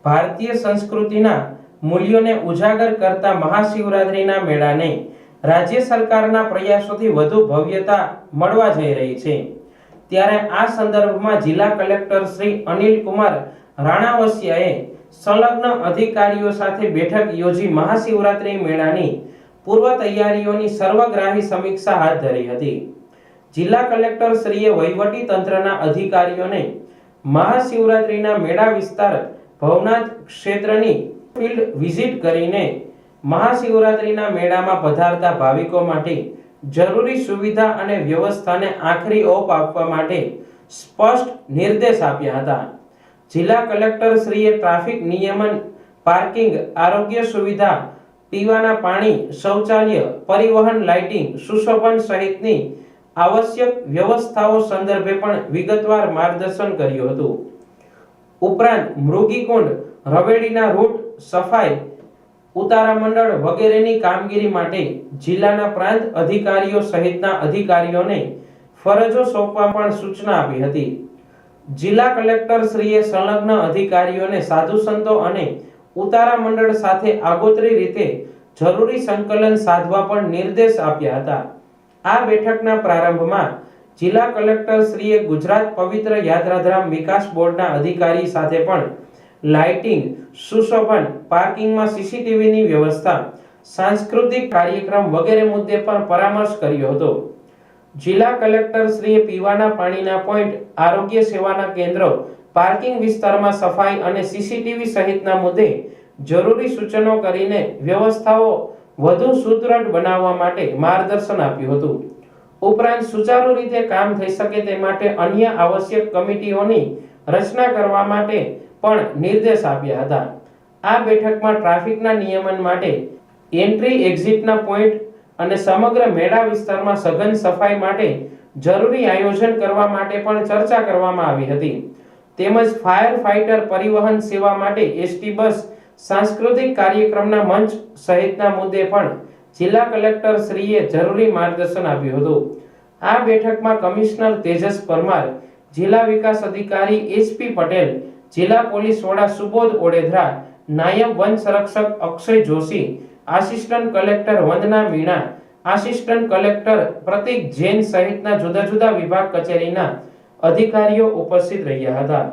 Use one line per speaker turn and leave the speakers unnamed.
ભારતીય સંસ્કૃતિના મૂલ્યોને ઉજાગર કરતા મહાશિવરાત્રિના મેળાને રાજ્ય સરકારના પ્રયાસોથી વધુ ભવ્યતા મળવા જઈ રહી છે। ત્યારે આ સંદર્ભમાં જિલ્લા કલેક્ટર શ્રી અનિલ કુમાર રાણાવસિયાએ સંલગ્ન અધિકારીઓ સાથે બેઠક યોજી મહાશિવરાત્રિ મેળાની પૂર્વ તૈયારીઓની સર્વગ્રાહી સમીક્ષા હાથ ધરી હતી। જિલ્લા કલેક્ટર શ્રીએ વહીવટી તંત્રના અધિકારીઓને મહાશિવરાત્રિના મેળા વિસ્તાર ભવનાથ ક્ષેત્રની ફિલ્ડ વિઝિટ કરીને મહાશિવરાત્રિના મેળામાં પધારતા ભાવિકો માટે જરૂરી સુવિધા અને વ્યવસ્થાને આખરી ઓપ આપવા માટે સ્પષ્ટ નિર્દેશ આપ્યા હતા। જિલ્લા કલેક્ટર શ્રીએ ટ્રાફિક નિયમન, પાર્કિંગ, આરોગ્ય સુવિધા, પીવાના પાણી, શૌચાલય, પરિવહન, લાઇટિંગ, સુશોભન સહિતની આવશ્યક વ્યવસ્થાઓ સંદર્ભે પણ વિગતવાર માર્ગદર્શન કર્યું હતું। ઉપરાંત મૃગીકુંડ, રવેડીના રૂટ, સફાઈ, ઉતારા મંડળ વગેરેની કામગીરી માટે જિલ્લાના પ્રાંત અધિકારીઓ સહિતના અધિકારીઓને ફરજો સોંપવા પણ સૂચના આપી હતી। જિલ્લા કલેક્ટર શ્રીએ સંલગ્ન અધિકારીઓને સાધુ સંતો અને ઉતારા મંડળ સાથે આગોતરી રીતે જરૂરી સંકલન સાધવા પણ નિર્દેશ આપ્યા હતા। આ બેઠકના પ્રારંભમાં જિલ્લા કલેક્ટર શ્રીએ ગુજરાત પવિત્ર યાત્રાધામ વિકાસ બોર્ડના અધિકારી સાથે પણ લાઇટિંગ, સુશોભન, પાર્કિંગમાં સીસીટીવીની વ્યવસ્થા, સાંસ્કૃતિક કાર્યક્રમ વગેરે મુદ્દે પણ પરામર્શ કર્યો હતો। જિલ્લા કલેક્ટર શ્રીએ પીવાના પાણીના પોઈન્ટ, આરોગ્ય સેવાના કેન્દ્રો, પાર્કિંગ વિસ્તારમાં સફાઈ અને સીસીટીવી સહિતના મુદ્દે જરૂરી સૂચનો કરીને વ્યવસ્થાઓ વધુ સુદૃઢ બનાવવા માટે માર્ગદર્શન આપ્યું હતું। ઉપરાંત સુચારુ રીતે કામ થઈ શકે તે માટે અન્ય આવશ્યક કમિટીઓની રચના કરવા માટે પણ નિર્દેશ આપ્યા હતા। આ બેઠકમાં ટ્રાફિકના નિયમન માટે એન્ટ્રી એક્ઝિટના પોઈન્ટ અને સમગ્ર મેળા વિસ્તારમાં સઘન સફાઈ માટે જરૂરી આયોજન કરવા માટે પણ ચર્ચા કરવામાં આવી હતી। તેમજ ફાયર ફાઇટર પરિવહન સેવા માટે એસટી બસ, સાંસ્કૃતિક કાર્યક્રમના મંચ સહિતના મુદ્દે પણ જિલ્લા કલેક્ટર શ્રીએ જરૂરી માર્ગદર્શન આપ્યું હતું। આ બેઠકમાં કમિશનર તેજસ પરમાર, જિલ્લા વિકાસ અધિકારી એચપી પટેલ, જિલ્લા પોલીસ વડા સુબોધ ઓડેદરા, નાયબ વન સંરક્ષક અક્ષય જોશી, આસિસ્ટન્ટ કલેક્ટર વંદના મીણા, આસિસ્ટન્ટ કલેક્ટર પ્રતિક જૈન સહિતના જુદા જુદા વિભાગ કચેરીના અધિકારીઓ ઉપસ્થિત રહ્યા હતા।